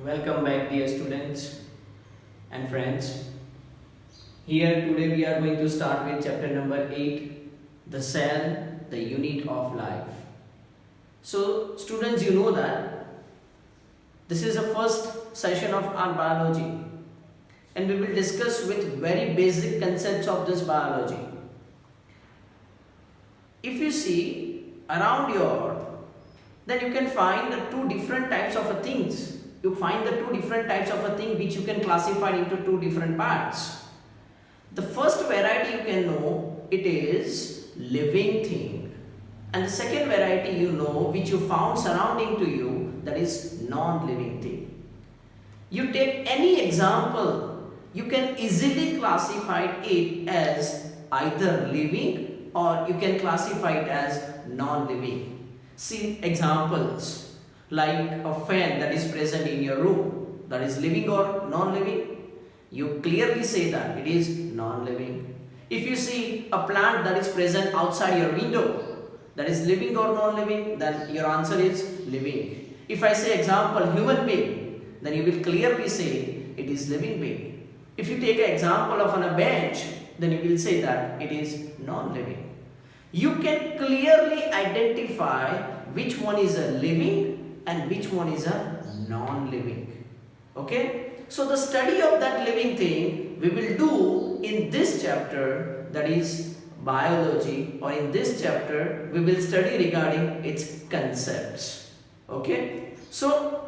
Welcome back, dear students and friends. Here today we are going to start with chapter number 8, the cell, the unit of life. So students, you know that this is the first session of our biology and we will discuss with very basic concepts of this biology. If you see around your, then you can find the two different types of things. You find the two different types of a thing which you can classify into two different parts. The first variety you can know, it is living thing, and the second variety you know which you found surrounding to you, that is non-living thing. You take any example, you can easily classify it as either living or you can classify it as non-living. See examples like a fan that is present in your room, that is living or non-living. You clearly say that it is non-living. If you see a plant that is present outside your window, that is living or non-living, then your answer is living. If I say example human being, then you will clearly say it is living being. If you take an example of on a bench, then you will say that it is non-living. You can clearly identify which one is a living and which one is a non-living. Okay, so the study of that living thing we will do in this chapter, that is biology, or in this chapter we will study regarding its concepts. Okay, so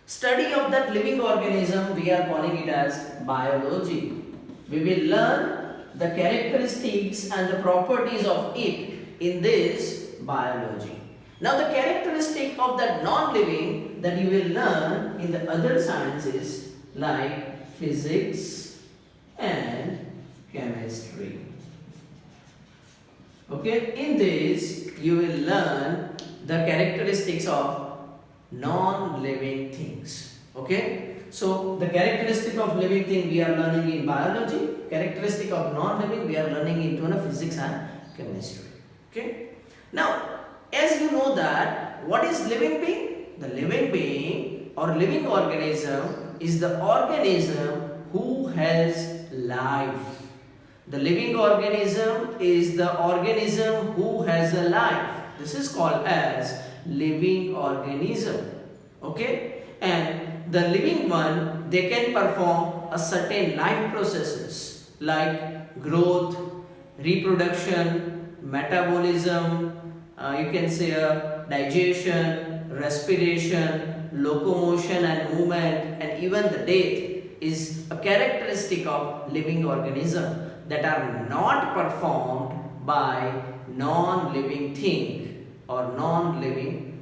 study of that living organism we are calling it as biology. We will learn the characteristics and the properties of it in this biology. Now the characteristic of that non-living that you will learn in the other sciences like physics and chemistry. Okay, in this you will learn the characteristics of non-living things. Okay, so the characteristic of living thing we are learning in biology, characteristic of non-living we are learning into physics and chemistry. Okay, now as you know that what is living being? The living being or living organism is the organism who has life. The living organism is the organism who has a life. This is called as living organism. Okay, and the living one, they can perform a certain life processes like growth, reproduction, metabolism, you can say digestion, respiration, locomotion and movement, and even the death is a characteristic of living organism that are not performed by non-living thing or non-living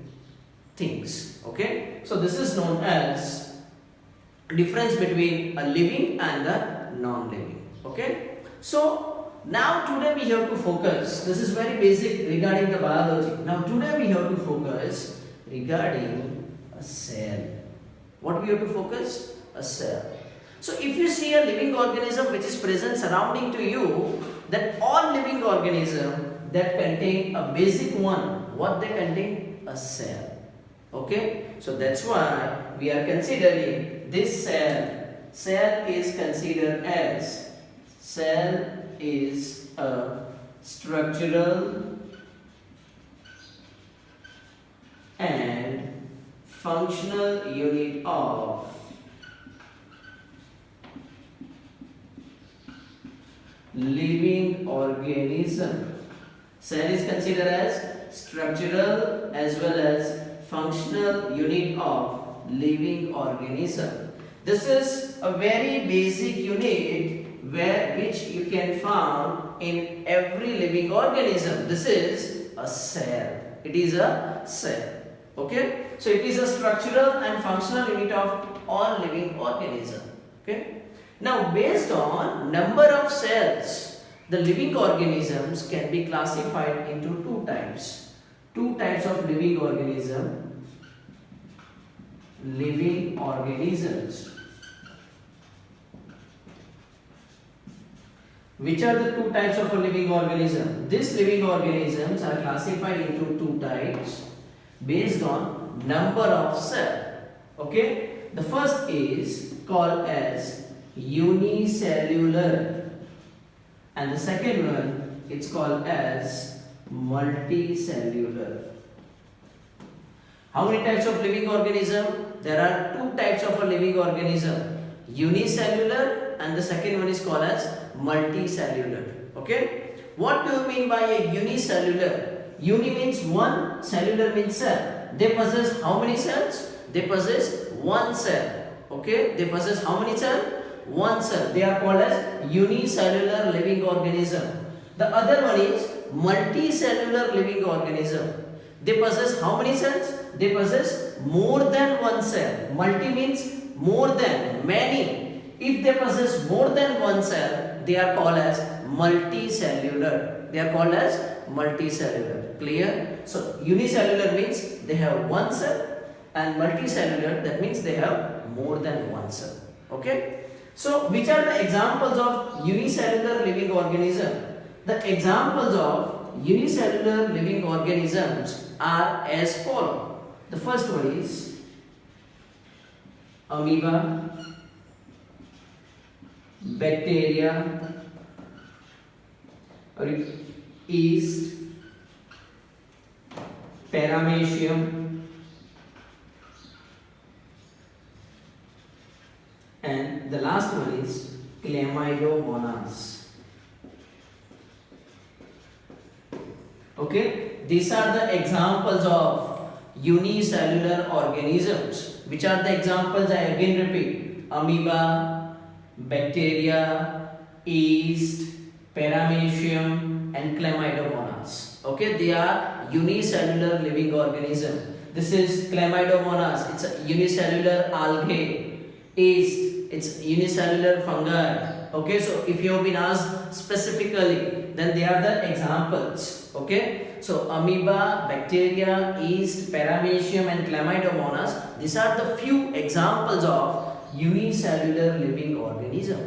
things. Okay, so this is known as difference between a living and a non-living. Okay, so now today we have to focus, this is very basic regarding the biology. Now today we have to focus regarding a cell. What we have to focus? A cell. So if you see a living organism which is present surrounding to you, that all living organism that contain a basic one, what they contain? A cell. Okay, so that's why we are considering this cell. Cell is considered as, cell is a structural and functional unit of living organism. Cell is considered as structural as well as functional unit of living organism. This is a very basic unit which you can find in every living organism. This is a cell. It is a cell. Okay, so it is a structural and functional unit of all living organism. Okay, now based on number of cells, the living organisms can be classified into two types. Two types of living organism. Living organisms. Which are the two types of a living organism? These living organisms are classified into two types based on number of cell. Okay, The first is called as unicellular, and the second one it's called as multicellular. How many types of living organism? There are two types of a living organism, unicellular, and the second one is called as multicellular. Okay, what do you mean by a unicellular? Uni means one, cellular means cell. They possess how many cells? They possess one cell. Okay, they possess how many cells? One cell. They are called as unicellular living organism. The other one is multicellular living organism. They possess how many cells? They possess more than one cell. Multi means more than, many. If they possess more than one cell, they are called as multicellular. They are called as multicellular. Clear? So unicellular means they have one cell, and multicellular, that means they have more than one cell. Okay? So which are the examples of unicellular living organism? The examples of unicellular living organisms are as follows. The first one is amoeba, bacteria, yeast, paramecium, and the last one is chlamydomonas. Okay, these are the examples of unicellular organisms. Which are the examples? I again repeat: amoeba, bacteria, yeast, paramecium, and chlamydomonas. Okay, they are unicellular living organism. This is chlamydomonas, it's a unicellular algae. Yeast, it's unicellular fungi. Okay, so if you have been asked specifically, then they are the examples. Okay, so amoeba, bacteria, yeast, paramecium, and chlamydomonas, these are the few examples of unicellular living organism.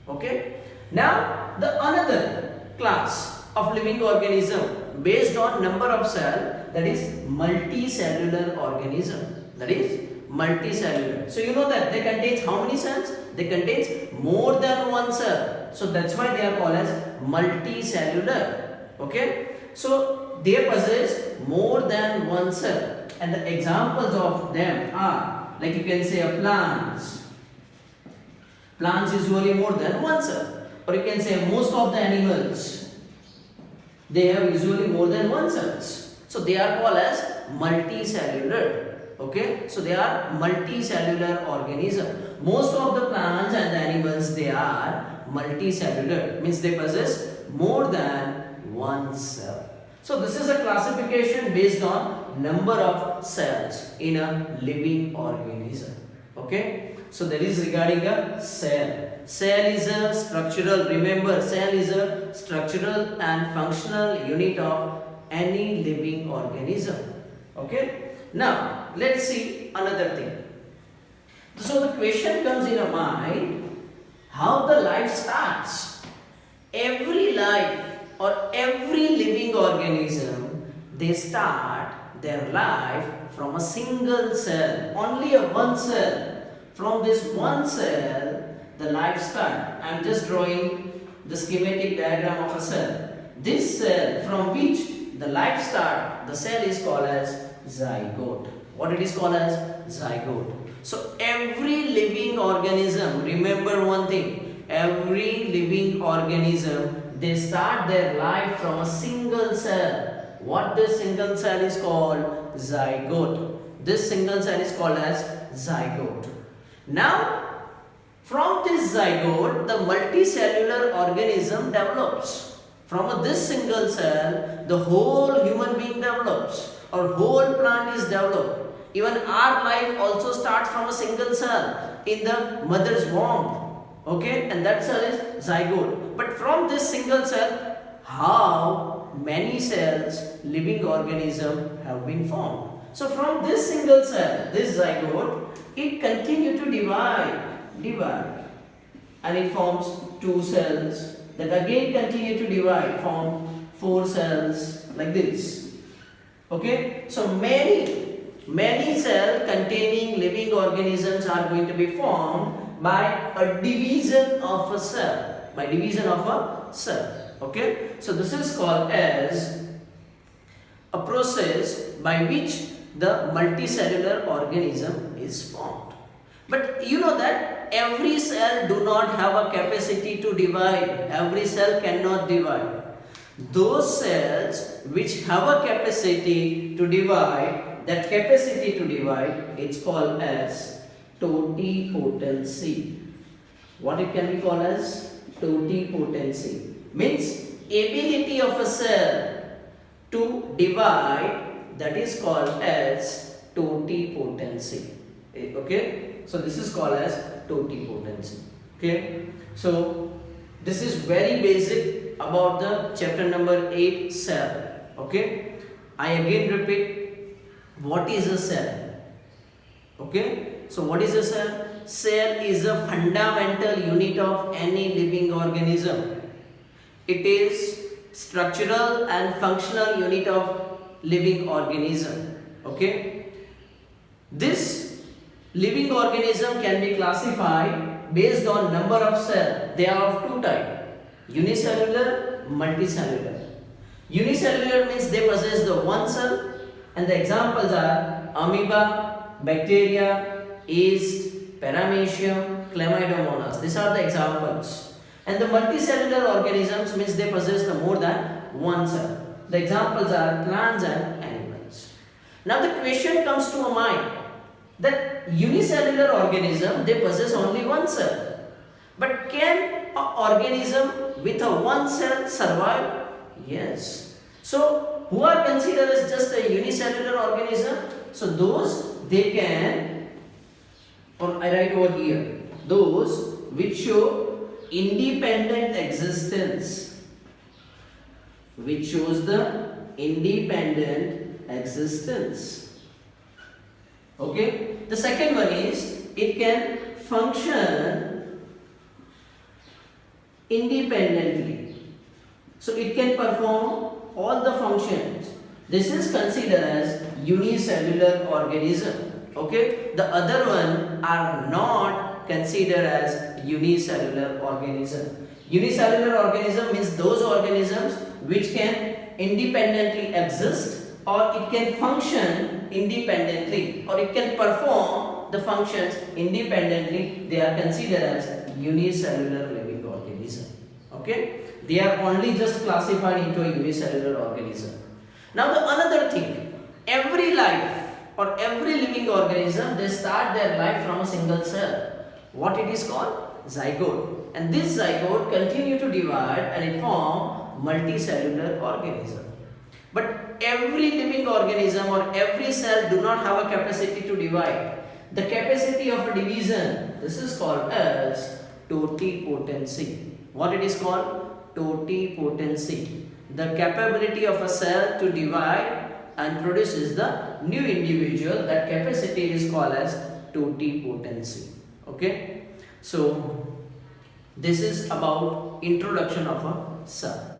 Okay, now the another class of living organism based on number of cell, that is multicellular organism. That is multicellular. So you know that they contain how many cells? They contain more than one cell. So that's why they are called as multicellular. Okay, so they possess more than one cell, and the examples of them are, like you can say, plants. Plants usually more than one cell, or you can say most of the animals, they have usually more than one cells. So they are called as multicellular. Okay, so they are multicellular organism. Most of the plants and the animals, they are multicellular, means they possess more than one cell. So this is a classification based on number of cells in a living organism. Okay, so that is regarding a cell. Cell is a structural, remember, cell is a structural and functional unit of any living organism. Okay, now let's see another thing. So the question comes in your mind, how the life starts. Every life or every living organism, they start their life from a single cell, only a one cell. From this one cell, the life starts. I am just drawing the schematic diagram of a cell. This cell from which the life starts, the cell is called as zygote. What it is called as? Zygote. So every living organism, remember one thing, every living organism, they start their life from a single cell. What this single cell is called? Zygote. This single cell is called as zygote. Now, from this zygote, the multicellular organism develops. From this single cell, the whole human being develops, or whole plant is developed. Even our life also starts from a single cell in the mother's womb. Okay, and that cell is zygote. But from this single cell, how many cells, living organism have been formed? So from this single cell, this zygote, it continues to divide, and it forms 2 cells, that again continue to divide, form 4 cells, like this. Okay, so many many cells containing living organisms are going to be formed by a division of a cell. By division of a cell. Okay. So this is called as a process by which the multicellular organism is formed. But you know that every cell do not have a capacity to divide. Every cell cannot divide. Those cells which have a capacity to divide, that capacity to divide, it's called as totipotency. What it can be called as? Totipotency. Means ability of a cell to divide, that is called as totipotency. Okay, so this is called as totipotency. Okay, so this is very basic about the chapter number 8, cell. Okay, I again repeat, what is a cell? Okay, so what is a cell? Cell is a fundamental unit of any living organism. It is structural and functional unit of living organism. Okay, this living organism can be classified based on number of cells. They are of two types: unicellular, multicellular. Unicellular means they possess the one cell, and the examples are amoeba, bacteria, yeast, paramecium, chlamydomonas. These are the examples. And the multicellular organisms means they possess the more than one cell. The examples are plants and animals. Now the question comes to our mind that unicellular organism, they possess only one cell. But can an organism with a one cell survive? Yes. So who are considered as just a unicellular organism? So those they can, or I write over here, those which show independent existence, which shows the independent existence. Okay. The second one is it can function independently. So it can perform all the functions. This is considered as unicellular organism. Okay. The other one are not considered as unicellular organism. Unicellular organism means those organisms which can independently exist, or it can function independently, or it can perform the functions independently. They are considered as unicellular living organism. Okay, they are only just classified into a unicellular organism. Now the another thing, every life or every living organism, they start their life from a single cell. What it is called? Zygote. And this zygote continue to divide and it form multicellular organism. But every living organism or every cell do not have a capacity to divide. The capacity of a division, this is called as totipotency. What it is called? Totipotency. The capability of a cell to divide and produces the new individual, that capacity is called as totipotency. Okay, so this is about introduction of a cell.